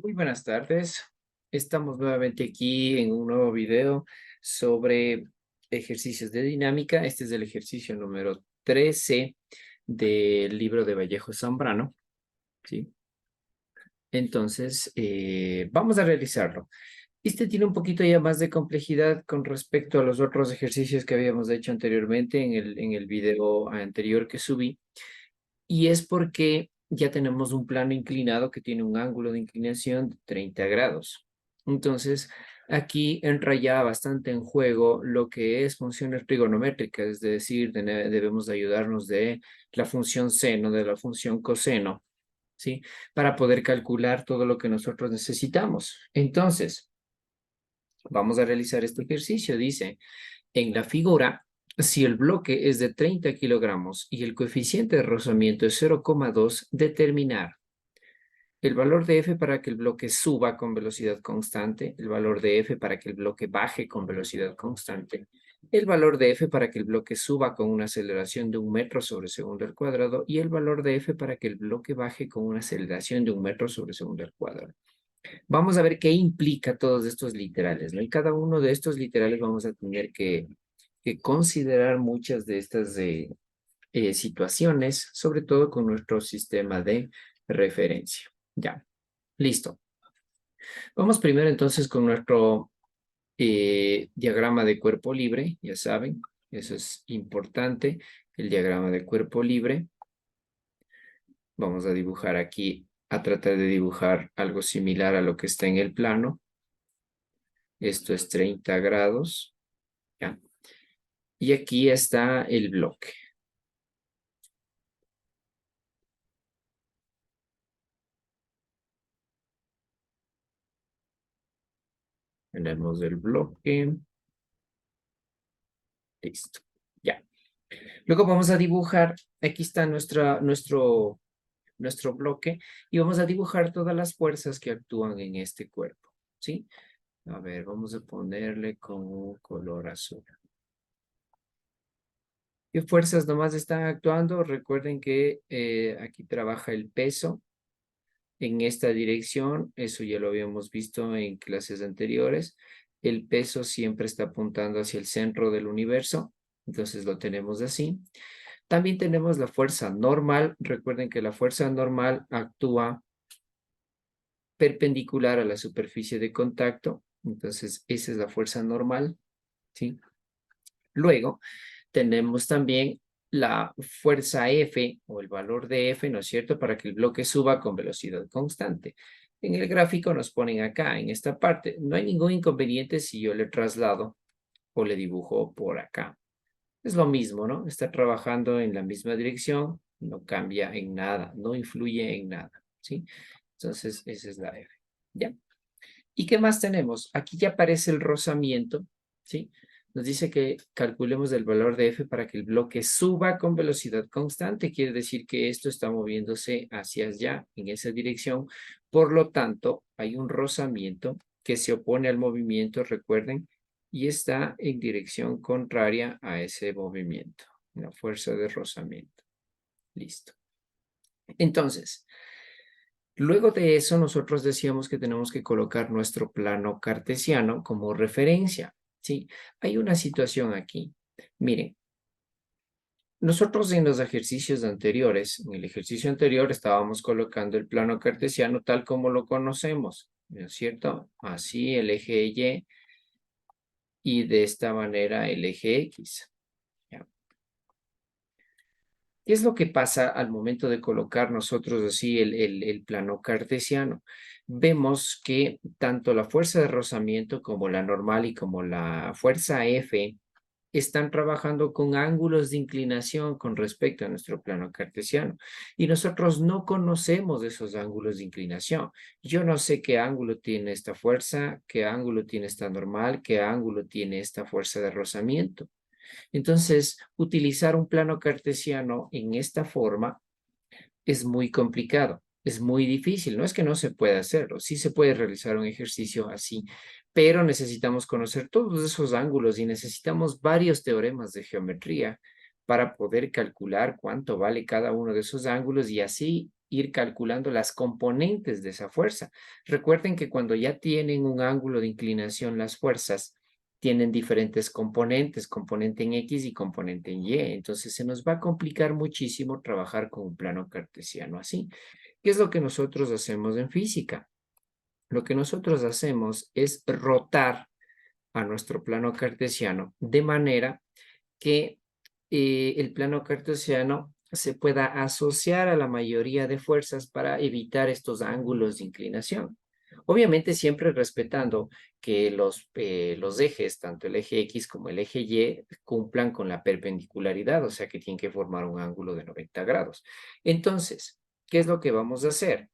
Muy buenas tardes. Estamos nuevamente aquí en un nuevo video sobre ejercicios de dinámica. Este es el ejercicio número 13 del libro de Vallejo Zambrano, ¿sí? Entonces, vamos a realizarlo. Este tiene un poquito ya más de complejidad con respecto a los otros ejercicios que habíamos hecho anteriormente en el video anterior que subí. Y es porque ya tenemos un plano inclinado que tiene un ángulo de inclinación de 30 grados. Entonces, aquí entra ya bastante en juego lo que es funciones trigonométricas, es decir, debemos de ayudarnos de la función seno, de la función coseno, ¿sí? Para poder calcular todo lo que nosotros necesitamos. Entonces, vamos a realizar este ejercicio. Dice, en la figura, si el bloque es de 30 kilogramos y el coeficiente de rozamiento es 0,2, determinar el valor de F para que el bloque suba con velocidad constante, el valor de F para que el bloque baje con velocidad constante, el valor de F para que el bloque suba con una aceleración de 1 metro sobre segundo al cuadrado y el valor de F para que el bloque baje con una aceleración de 1 metro sobre segundo al cuadrado. Vamos a ver qué implica todos estos literales, ¿no? Y cada uno de estos literales vamos a tener que considerar muchas de estas situaciones, sobre todo con nuestro sistema de referencia. Ya, listo. Vamos primero entonces con nuestro diagrama de cuerpo libre, ya saben, eso es importante, el diagrama de cuerpo libre. Vamos a dibujar aquí, a tratar de dibujar algo similar a lo que está en el plano. Esto es 30 grados, ¿ya? Y aquí está el bloque. Tenemos el bloque. Listo, ya. Luego vamos a dibujar, aquí está nuestro bloque, y vamos a dibujar todas las fuerzas que actúan en este cuerpo, ¿sí? A ver, vamos a ponerle con un color azul. ¿Qué fuerzas nomás están actuando? Recuerden que aquí trabaja el peso en esta dirección, eso ya lo habíamos visto en clases anteriores. El peso siempre está apuntando hacia el centro del universo, entonces lo tenemos así. También tenemos la fuerza normal. Recuerden que la fuerza normal actúa perpendicular a la superficie de contacto, entonces esa es la fuerza normal, ¿sí? Luego tenemos también la fuerza F o el valor de F, ¿no es cierto?, para que el bloque suba con velocidad constante. En el gráfico nos ponen acá, en esta parte. No hay ningún inconveniente si yo le traslado o le dibujo por acá. Es lo mismo, ¿no? Está trabajando en la misma dirección, no cambia en nada, no influye en nada, ¿sí? Entonces, esa es la F, ¿ya? ¿Y qué más tenemos? Aquí ya aparece el rozamiento, ¿sí? Nos dice que calculemos el valor de F para que el bloque suba con velocidad constante. Quiere decir que esto está moviéndose hacia allá, en esa dirección. Por lo tanto, hay un rozamiento que se opone al movimiento, recuerden, y está en dirección contraria a ese movimiento. La fuerza de rozamiento. Listo. Entonces, luego de eso, nosotros decíamos que tenemos que colocar nuestro plano cartesiano como referencia, ¿sí? Hay una situación aquí. Miren, nosotros en los ejercicios anteriores, en el ejercicio anterior estábamos colocando el plano cartesiano tal como lo conocemos, ¿no es cierto? Así el eje y de esta manera el eje X. ¿Ya? ¿Qué es lo que pasa al momento de colocar nosotros así el plano cartesiano? Vemos que tanto la fuerza de rozamiento como la normal y como la fuerza F están trabajando con ángulos de inclinación con respecto a nuestro plano cartesiano. Y nosotros no conocemos esos ángulos de inclinación. Yo no sé qué ángulo tiene esta fuerza, qué ángulo tiene esta normal, qué ángulo tiene esta fuerza de rozamiento. Entonces, utilizar un plano cartesiano en esta forma es muy complicado, es muy difícil. No es que no se pueda hacerlo, sí se puede realizar un ejercicio así, pero necesitamos conocer todos esos ángulos y necesitamos varios teoremas de geometría para poder calcular cuánto vale cada uno de esos ángulos y así ir calculando las componentes de esa fuerza. Recuerden que cuando ya tienen un ángulo de inclinación las fuerzas, tienen diferentes componentes, componente en X y componente en Y. Entonces se nos va a complicar muchísimo trabajar con un plano cartesiano así. ¿Qué es lo que nosotros hacemos en física? Lo que nosotros hacemos es rotar a nuestro plano cartesiano de manera que el plano cartesiano se pueda asociar a la mayoría de fuerzas para evitar estos ángulos de inclinación. Obviamente siempre respetando que los ejes, tanto el eje X como el eje Y, cumplan con la perpendicularidad, o sea que tienen que formar un ángulo de 90 grados. Entonces, ¿qué es lo que vamos a hacer?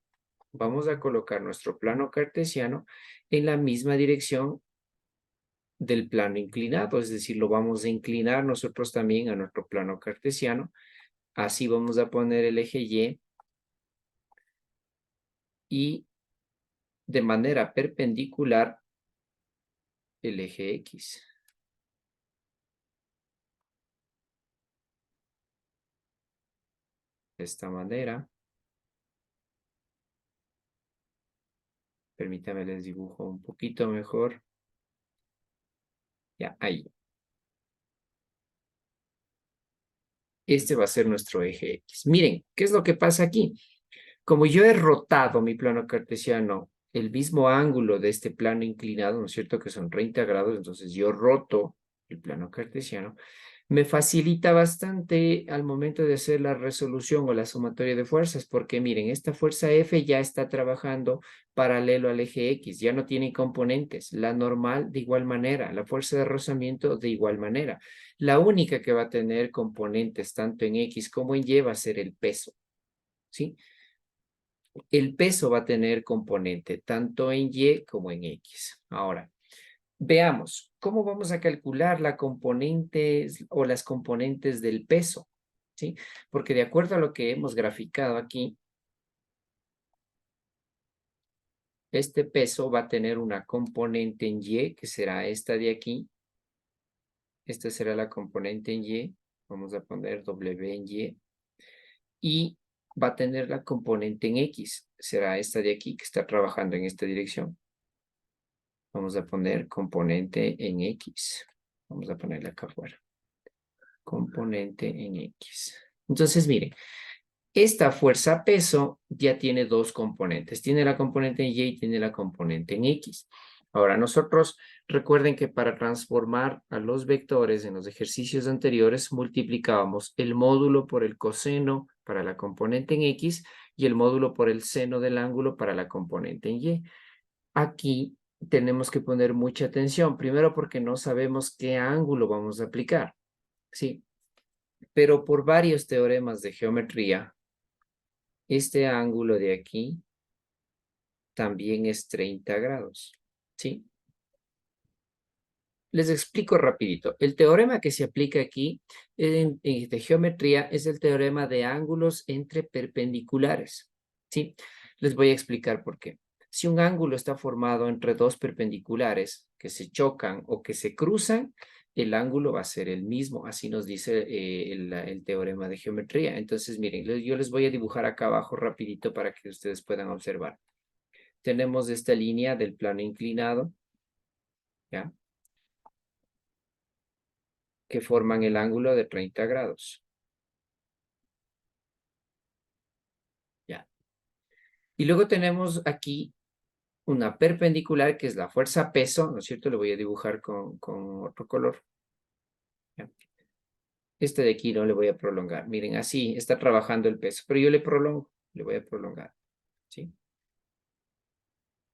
Vamos a colocar nuestro plano cartesiano en la misma dirección del plano inclinado, es decir, lo vamos a inclinar nosotros también a nuestro plano cartesiano. Así vamos a poner el eje y de manera perpendicular el eje X. De esta manera. Permítame les dibujo un poquito mejor. Ya, ahí. Este va a ser nuestro eje X. Miren, ¿qué es lo que pasa aquí? Como yo he rotado mi plano cartesiano el mismo ángulo de este plano inclinado, ¿no es cierto? Que son 30 grados, entonces yo roto el plano cartesiano. Me facilita bastante al momento de hacer la resolución o la sumatoria de fuerzas, porque miren, esta fuerza F ya está trabajando paralelo al eje X, ya no tiene componentes, la normal de igual manera, la fuerza de rozamiento de igual manera. La única que va a tener componentes tanto en X como en Y va a ser el peso, ¿sí? El peso va a tener componente tanto en Y como en X. Ahora, veamos, ¿cómo vamos a calcular la componente o las componentes del peso? ¿Sí? Porque de acuerdo a lo que hemos graficado aquí, este peso va a tener una componente en Y, que será esta de aquí. Esta será la componente en Y. Vamos a poner W en Y. Y va a tener la componente en X. Será esta de aquí, que está trabajando en esta dirección. Vamos a poner componente en X. Vamos a ponerla acá afuera. Componente en X. Entonces, miren, esta fuerza peso ya tiene dos componentes. Tiene la componente en Y y tiene la componente en X. Ahora, nosotros recuerden que para transformar a los vectores en los ejercicios anteriores multiplicábamos el módulo por el coseno para la componente en X y el módulo por el seno del ángulo para la componente en Y. Aquí tenemos que poner mucha atención, primero porque no sabemos qué ángulo vamos a aplicar, ¿sí? Pero por varios teoremas de geometría, este ángulo de aquí también es 30 grados, ¿sí? Les explico rapidito. El teorema que se aplica aquí de geometría es el teorema de ángulos entre perpendiculares, ¿sí? Les voy a explicar por qué. Si un ángulo está formado entre dos perpendiculares que se chocan o que se cruzan, el ángulo va a ser el mismo. Así nos dice el teorema de geometría. Entonces, miren, yo les voy a dibujar acá abajo rapidito para que ustedes puedan observar. Tenemos esta línea del plano inclinado, ¿ya? Que forman el ángulo de 30 grados. ¿Ya? Y luego tenemos aquí una perpendicular que es la fuerza peso, ¿no es cierto? Lo voy a dibujar con otro color. ¿Ya? Este de aquí no le voy a prolongar. Miren, así está trabajando el peso, pero yo le prolongo, le voy a prolongar, ¿sí?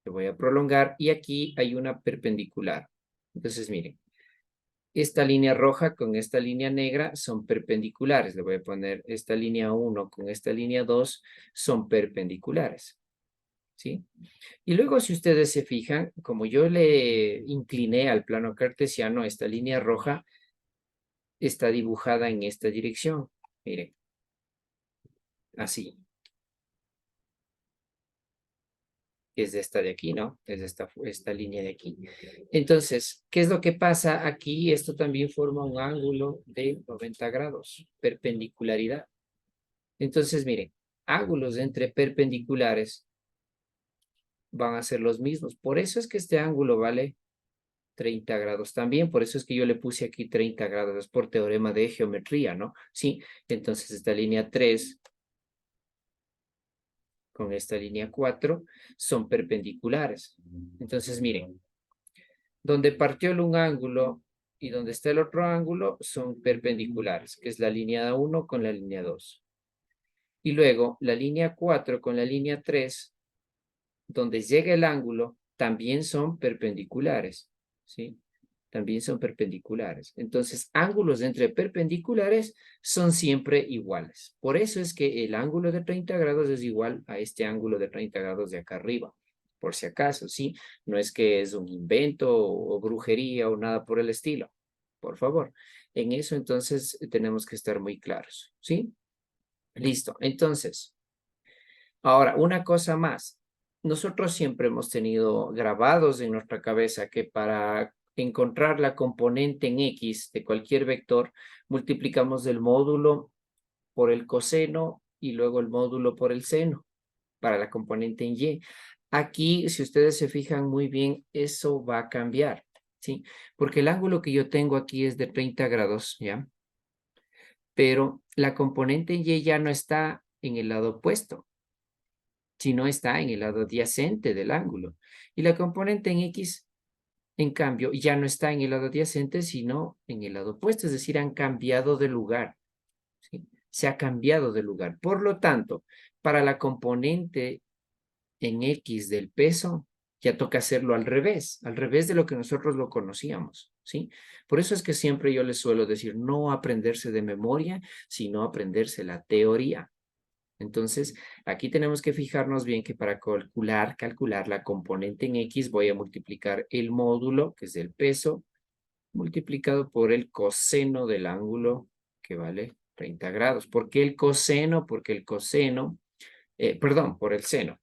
Le voy a prolongar y aquí hay una perpendicular. Entonces, miren, esta línea roja con esta línea negra son perpendiculares. Le voy a poner esta línea 1 con esta línea 2 son perpendiculares, ¿sí? Y luego, si ustedes se fijan, como yo le incliné al plano cartesiano, esta línea roja está dibujada en esta dirección. Miren, así. Es de esta de aquí, ¿no? Es de esta línea de aquí. Entonces, ¿qué es lo que pasa aquí? Esto también forma un ángulo de 90 grados, perpendicularidad. Entonces, miren, ángulos entre perpendiculares van a ser los mismos. Por eso es que este ángulo vale 30 grados también. Por eso es que yo le puse aquí 30 grados. Es por teorema de geometría, ¿no? Sí. Entonces esta línea 3 con esta línea 4 son perpendiculares. Entonces miren, donde partió un ángulo y donde está el otro ángulo son perpendiculares, que es la línea 1 con la línea 2. Y luego la línea 4 con la línea 3, donde llega el ángulo, también son perpendiculares, ¿sí? También son perpendiculares. Entonces, ángulos entre perpendiculares son siempre iguales. Por eso es que el ángulo de 30 grados es igual a este ángulo de 30 grados de acá arriba. Por si acaso, ¿sí? No es que es un invento o brujería o nada por el estilo. Por favor. En eso entonces tenemos que estar muy claros, ¿sí? Listo. Entonces, ahora, una cosa más. Nosotros siempre hemos tenido grabados en nuestra cabeza que para encontrar la componente en X de cualquier vector, multiplicamos el módulo por el coseno y luego el módulo por el seno para la componente en Y. Aquí, si ustedes se fijan muy bien, eso va a cambiar, ¿sí? Porque el ángulo que yo tengo aquí es de 30 grados, ¿ya? Pero la componente en Y ya no está en el lado opuesto, sino está en el lado adyacente del ángulo. Y la componente en X, en cambio, ya no está en el lado adyacente, sino en el lado opuesto, es decir, han cambiado de lugar, ¿sí? Se ha cambiado de lugar. Por lo tanto, para la componente en X del peso, ya toca hacerlo al revés de lo que nosotros lo conocíamos, ¿sí? Por eso es que siempre yo les suelo decir, no aprenderse de memoria, sino aprenderse la teoría. Entonces, aquí tenemos que fijarnos bien que para calcular la componente en X, voy a multiplicar el módulo, que es el peso, multiplicado por el coseno del ángulo, que vale 30 grados. ¿Por qué el coseno? Porque el coseno, perdón, por el seno,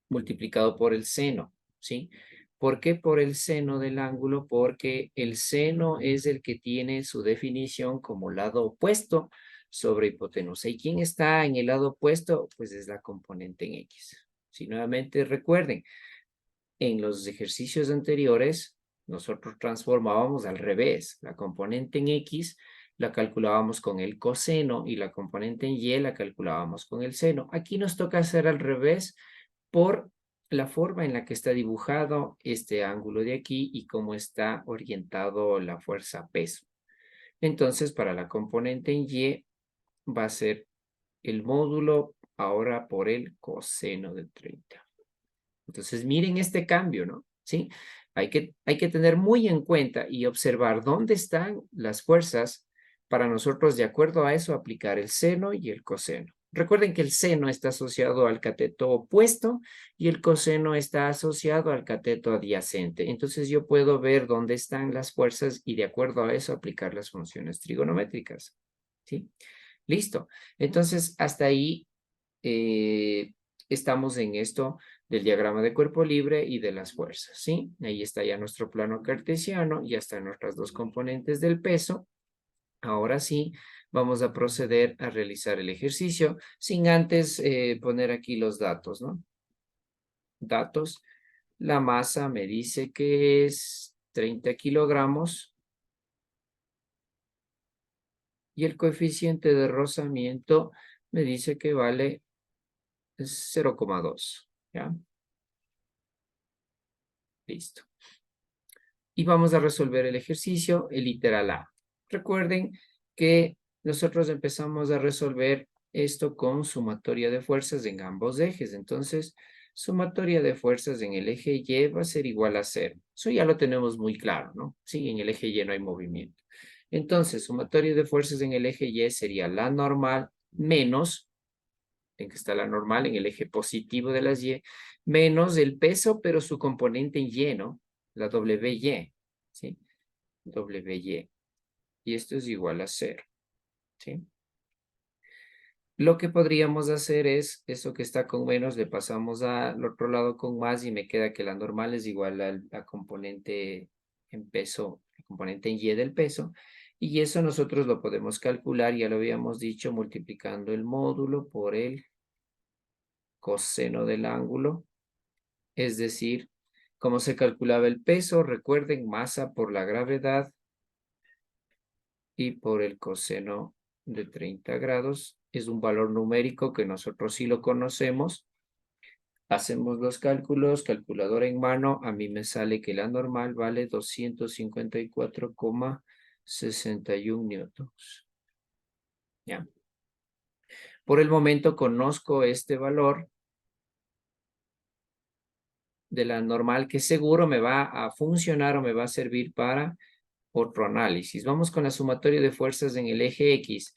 multiplicado por el seno, ¿sí? ¿Por qué por el seno del ángulo? Porque el seno es el que tiene su definición como lado opuesto sobre hipotenusa. ¿Y quién está en el lado opuesto? Pues es la componente en X. Si nuevamente recuerden, en los ejercicios anteriores, nosotros transformábamos al revés. La componente en X la calculábamos con el coseno y la componente en Y la calculábamos con el seno. Aquí nos toca hacer al revés por la forma en la que está dibujado este ángulo de aquí y cómo está orientado la fuerza peso. Entonces, para la componente en Y va a ser el módulo ahora por el coseno de 30. Entonces, miren este cambio, ¿no? ¿Sí? Hay que tener muy en cuenta y observar dónde están las fuerzas para nosotros, de acuerdo a eso, aplicar el seno y el coseno. Recuerden que el seno está asociado al cateto opuesto y el coseno está asociado al cateto adyacente. Entonces, yo puedo ver dónde están las fuerzas y de acuerdo a eso aplicar las funciones trigonométricas. ¿Sí? Listo. Entonces, hasta ahí estamos en esto del diagrama de cuerpo libre y de las fuerzas, ¿sí? Ahí está ya nuestro plano cartesiano, ya están nuestras dos componentes del peso. Ahora sí, vamos a proceder a realizar el ejercicio sin antes poner aquí los datos, ¿no? Datos. La masa me dice que es 30 kilogramos y el coeficiente de rozamiento me dice que vale 0,2, ¿ya? Listo. Y vamos a resolver el ejercicio, el literal A. Recuerden que nosotros empezamos a resolver esto con sumatoria de fuerzas en ambos ejes. Entonces, sumatoria de fuerzas en el eje Y va a ser igual a 0. Eso ya lo tenemos muy claro, ¿no? Sí, en el eje Y no hay movimiento. Entonces, sumatoria de fuerzas en el eje Y sería la normal menos, en que está la normal, en el eje positivo de las Y, menos el peso, pero su componente en Y, ¿no? La WY, ¿sí? WY. Y esto es igual a 0, ¿sí? Lo que podríamos hacer es, eso que está con menos, le pasamos al otro lado con más y me queda que la normal es igual a la componente en peso, la componente en Y del peso. Y eso nosotros lo podemos calcular, ya lo habíamos dicho, multiplicando el módulo por el coseno del ángulo. Es decir, ¿cómo se calculaba el peso? Recuerden, masa por la gravedad y por el coseno de 30 grados. Es un valor numérico que nosotros sí lo conocemos. Hacemos los cálculos, calculadora en mano. A mí me sale que la normal vale 254,61 newtons. ¿Ya? Por el momento conozco este valor de la normal que seguro me va a funcionar o me va a servir para otro análisis. Vamos con la sumatoria de fuerzas en el eje X.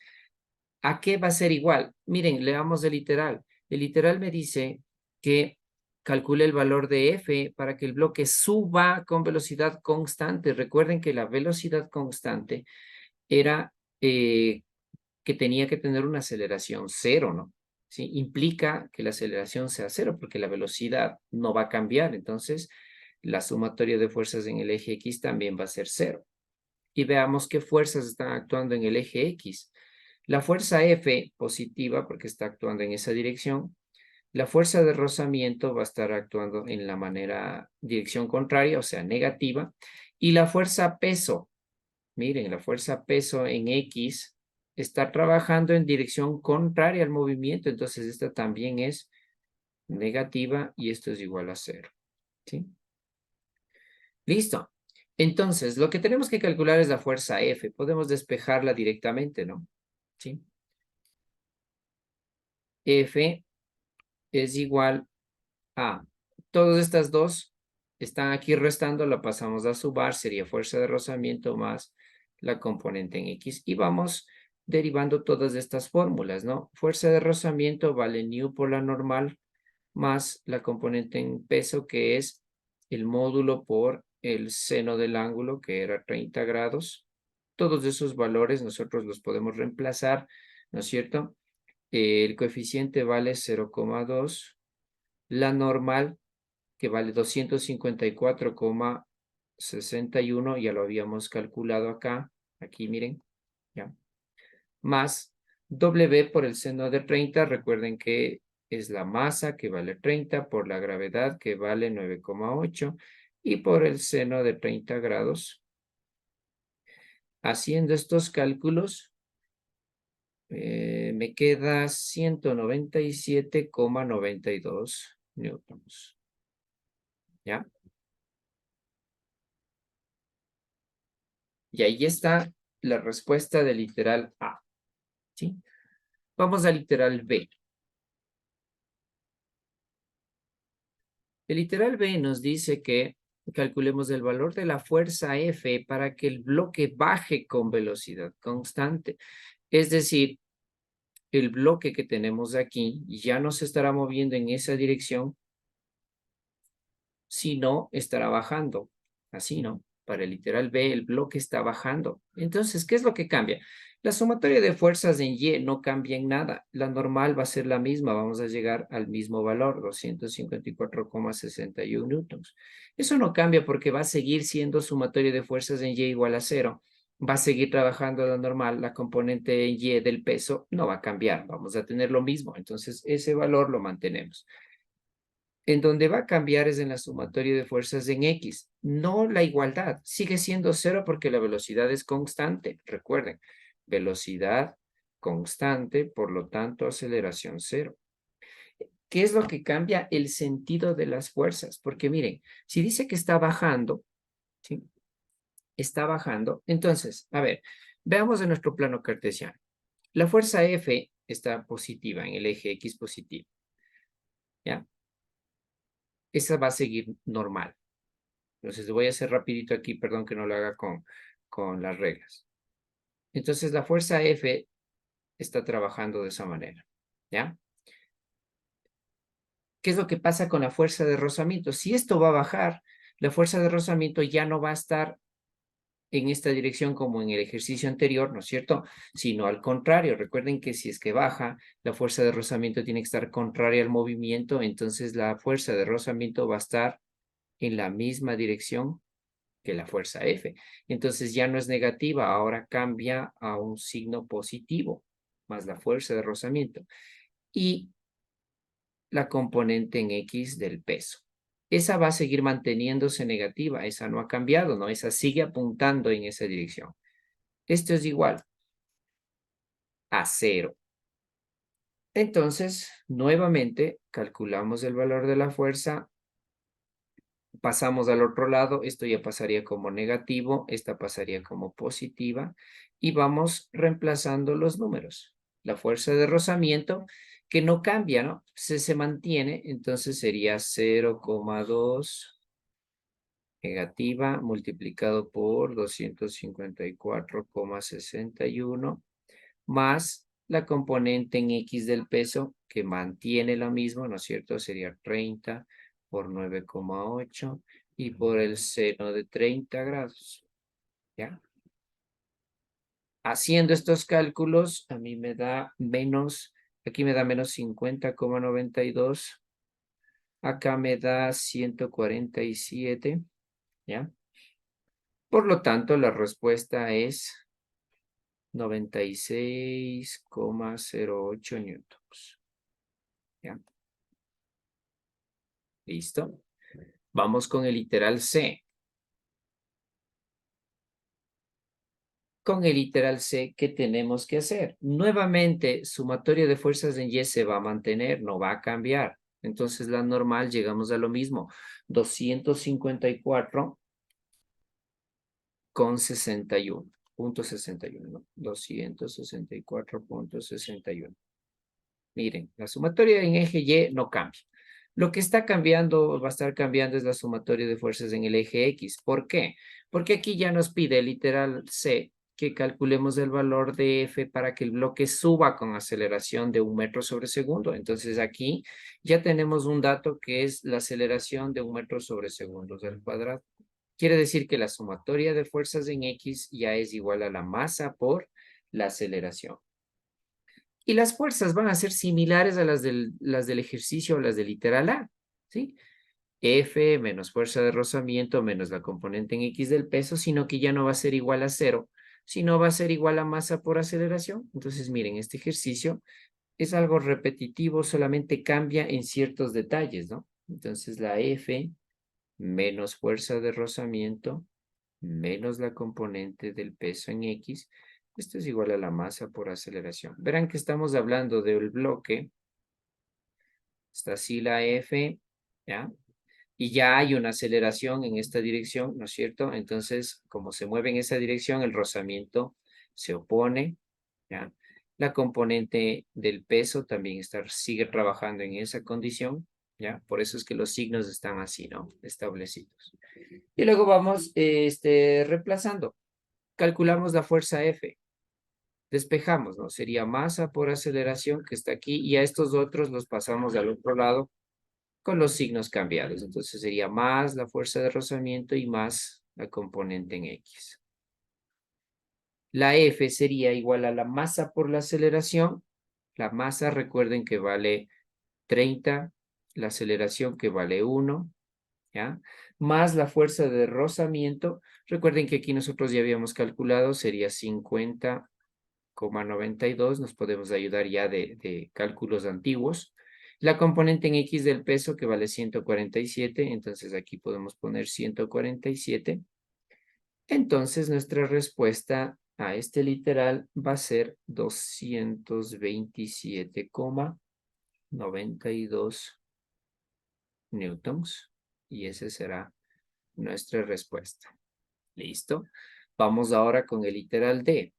¿A qué va a ser igual? Miren, leamos el literal. El literal me dice que calcule el valor de F para que el bloque suba con velocidad constante. Recuerden que la velocidad constante era que tenía que tener una aceleración cero, ¿no? ¿Sí? Implica que la aceleración sea cero porque la velocidad no va a cambiar. Entonces, la sumatoria de fuerzas en el eje X también va a ser cero. Y veamos qué fuerzas están actuando en el eje X. La fuerza F positiva porque está actuando en esa dirección. La fuerza de rozamiento va a estar actuando en la dirección contraria, o sea, negativa. Y la fuerza peso, miren, la fuerza peso en X está trabajando en dirección contraria al movimiento, entonces esta también es negativa y esto es igual a cero. ¿Sí? Listo. Entonces, lo que tenemos que calcular es la fuerza F. Podemos despejarla directamente, ¿no? ¿Sí? F es igual a... Todas estas dos están aquí restando, la pasamos a subar, sería fuerza de rozamiento más la componente en X. Y vamos derivando todas estas fórmulas, ¿no? Fuerza de rozamiento vale nu por la normal más la componente en peso, que es el módulo por el seno del ángulo, que era 30 grados. Todos esos valores nosotros los podemos reemplazar, ¿no es cierto? El coeficiente vale 0,2. La normal, que vale 254,61, ya lo habíamos calculado acá. Aquí, miren, ya. Más W por el seno de 30. Recuerden que es la masa, que vale 30, por la gravedad, que vale 9,8, y por el seno de 30 grados. Haciendo estos cálculos, me queda 197,92 newtons. ¿Ya? Y ahí está la respuesta del literal A. ¿Sí? Vamos al literal B. El literal B nos dice que calculemos el valor de la fuerza F para que el bloque baje con velocidad constante. Es decir, el bloque que tenemos aquí ya no se estará moviendo en esa dirección, sino estará bajando. Así, ¿no? Para el literal B, el bloque está bajando. Entonces, ¿qué es lo que cambia? La sumatoria de fuerzas en Y no cambia en nada. La normal va a ser la misma. Vamos a llegar al mismo valor, 254,61 newtons. Eso no cambia porque va a seguir siendo sumatoria de fuerzas en Y igual a cero. Va a seguir trabajando la normal. La componente en Y del peso no va a cambiar. Vamos a tener lo mismo. Entonces, ese valor lo mantenemos. En donde va a cambiar es en la sumatoria de fuerzas en X, no la igualdad. Sigue siendo cero porque la velocidad es constante. Recuerden, velocidad constante, por lo tanto, aceleración cero. ¿Qué es lo que cambia? El sentido de las fuerzas. Porque miren, si dice que está bajando, ¿sí? Está bajando. Entonces, a ver, veamos en nuestro plano cartesiano. La fuerza F está positiva, en el eje X positivo. ¿Ya? Esa va a seguir normal. Entonces, voy a hacer rapidito aquí, perdón que no lo haga con las reglas. Entonces, la fuerza F está trabajando de esa manera, ¿ya? ¿Qué es lo que pasa con la fuerza de rozamiento? Si esto va a bajar, la fuerza de rozamiento ya no va a estar en esta dirección como en el ejercicio anterior, ¿no es cierto? Sino al contrario. Recuerden que si es que baja, la fuerza de rozamiento tiene que estar contraria al movimiento, entonces la fuerza de rozamiento va a estar en la misma dirección que la fuerza F. Entonces ya no es negativa, ahora cambia a un signo positivo, más la fuerza de rozamiento. Y la componente en X del peso. Esa va a seguir manteniéndose negativa, esa no ha cambiado, ¿no? Esa sigue apuntando en esa dirección. Esto es igual a 0. Entonces, nuevamente, calculamos el valor de la fuerza, pasamos al otro lado, esto ya pasaría como negativo, esta pasaría como positiva, y vamos reemplazando los números. La fuerza de rozamiento, que no cambia, ¿no? Se mantiene, entonces sería 0,2 negativa multiplicado por 254,61 más la componente en X del peso que mantiene lo mismo, ¿no es cierto? Sería 30 por 9,8 y por el seno de 30 grados, ¿ya? Haciendo estos cálculos, a mí me da menos, aquí me da menos 50,92, acá me da 147, ¿ya? Por lo tanto, la respuesta es 96,08 newtons. ¿Ya? ¿Listo? Vamos con el literal C. Con el literal C, ¿qué tenemos que hacer? Nuevamente, sumatoria de fuerzas en Y se va a mantener, no va a cambiar. Entonces, la normal, llegamos a lo mismo. 254,61. ¿No? 264,61. Miren, la sumatoria en eje Y no cambia. Lo que está cambiando, va a estar cambiando es la sumatoria de fuerzas en el eje X. ¿Por qué? Porque aquí ya nos pide literal C que calculemos el valor de F para que el bloque suba con aceleración de 1 metro sobre segundo. Entonces aquí ya tenemos un dato que es la aceleración de 1 metro sobre segundos al cuadrado. Quiere decir que la sumatoria de fuerzas en X ya es igual a la masa por la aceleración. Y las fuerzas van a ser similares a las del ejercicio o las del literal A, ¿sí? F menos fuerza de rozamiento menos la componente en X del peso, sino que ya no va a ser igual a 0, sino va a ser igual a masa por aceleración. Entonces, miren, este ejercicio es algo repetitivo, solamente cambia en ciertos detalles, ¿no? Entonces, la F menos fuerza de rozamiento menos la componente del peso en X, esto es igual a la masa por aceleración. Verán que estamos hablando del bloque, está así la F, ¿ya? Y ya hay una aceleración en esta dirección, ¿no es cierto? Entonces, como se mueve en esa dirección, el rozamiento se opone, ¿ya? La componente del peso también sigue trabajando en esa condición, ¿ya? Por eso es que los signos están así, ¿no? Establecidos. Y luego vamos reemplazando. Calculamos la fuerza F. Despejamos, ¿no? Sería masa por aceleración que está aquí y a estos otros los pasamos al otro lado con los signos cambiados. Entonces sería más la fuerza de rozamiento y más la componente en X. La F sería igual a la masa por la aceleración. La masa, recuerden que vale 30, la aceleración que vale 1, ¿ya? Más la fuerza de rozamiento. Recuerden que aquí nosotros ya habíamos calculado, sería 50,92. Nos podemos ayudar ya de cálculos antiguos. La componente en X del peso que vale 147, entonces aquí podemos poner 147. Entonces nuestra respuesta a este literal va a ser 227,92 newtons. Y esa será nuestra respuesta. ¿Listo? Vamos ahora con el literal D.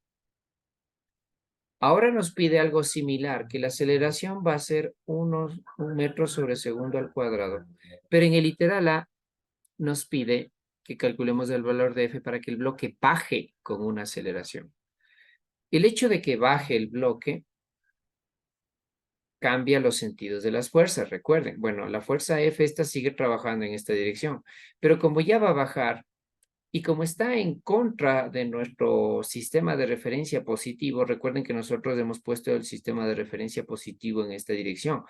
Ahora nos pide algo similar, que la aceleración va a ser 1 metro sobre segundo al cuadrado. Pero en el literal A nos pide que calculemos el valor de F para que el bloque baje con una aceleración. El hecho de que baje el bloque cambia los sentidos de las fuerzas, recuerden. Bueno, la fuerza F esta sigue trabajando en esta dirección, pero como ya va a bajar y como está en contra de nuestro sistema de referencia positivo, recuerden que nosotros hemos puesto el sistema de referencia positivo en esta dirección.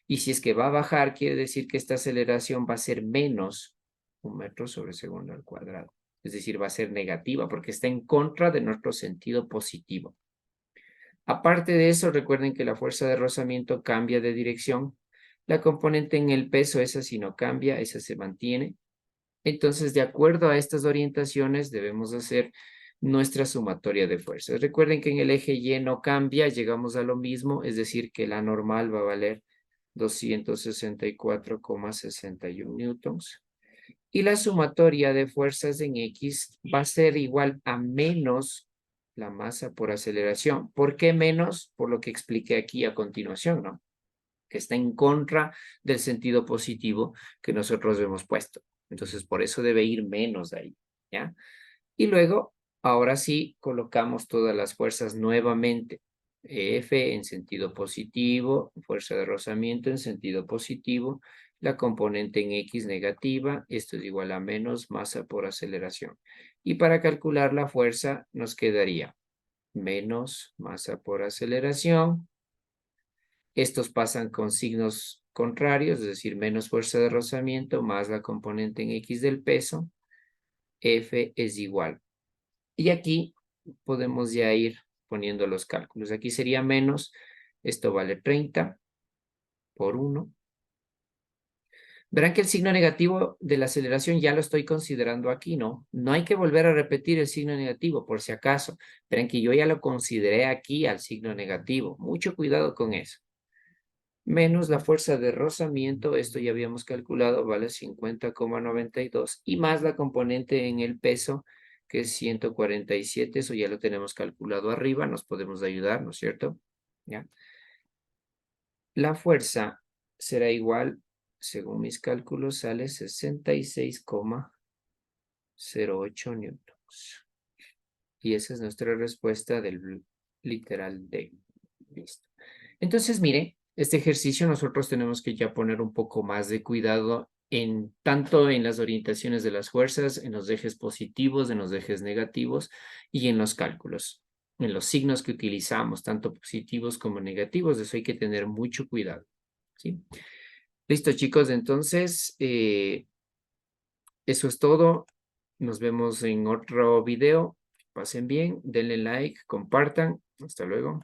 Y si es que va a bajar, quiere decir que esta aceleración va a ser menos 1 metro sobre segundo al cuadrado. es decir, va a ser negativa porque está en contra de nuestro sentido positivo. Aparte de eso, recuerden que la fuerza de rozamiento cambia de dirección. La componente en el peso, esa sí no cambia, esa se mantiene. Entonces, de acuerdo a estas orientaciones, debemos hacer nuestra sumatoria de fuerzas. Recuerden que en el eje Y no cambia, llegamos a lo mismo, es decir, que la normal va a valer 264,61 newtons. Y la sumatoria de fuerzas en X va a ser igual a menos la masa por aceleración. ¿Por qué menos? Por lo que expliqué aquí a continuación, ¿no? Que está en contra del sentido positivo que nosotros hemos puesto. Entonces, por eso debe ir menos de ahí, ¿ya? Y luego, ahora sí, colocamos todas las fuerzas nuevamente. F en sentido positivo, fuerza de rozamiento en sentido positivo, la componente en X negativa, esto es igual a menos masa por aceleración. Y para calcular la fuerza nos quedaría menos masa por aceleración. Estos pasan con signos contrarios, es decir, menos fuerza de rozamiento más la componente en X del peso. F es igual. Y aquí podemos ya ir poniendo los cálculos. Aquí sería menos, esto vale 30 por 1. Verán que el signo negativo de la aceleración ya lo estoy considerando aquí, ¿no? No hay que volver a repetir el signo negativo, por si acaso. Verán que yo ya lo consideré aquí al signo negativo. Mucho cuidado con eso. Menos la fuerza de rozamiento, esto ya habíamos calculado, vale 50,92, y más la componente en el peso, que es 147, eso ya lo tenemos calculado arriba, nos podemos ayudar, ¿no es cierto? ¿Ya? La fuerza será igual, según mis cálculos, sale 66,08 newtons. Y esa es nuestra respuesta del literal D. Listo. Entonces, mire, este ejercicio nosotros tenemos que ya poner un poco más de cuidado en tanto en las orientaciones de las fuerzas, en los ejes positivos, en los ejes negativos y en los cálculos, en los signos que utilizamos, tanto positivos como negativos. De eso hay que tener mucho cuidado. ¿Sí? Listo, chicos. Entonces, eso es todo. Nos vemos en otro video. Pasen bien, denle like, compartan. Hasta luego.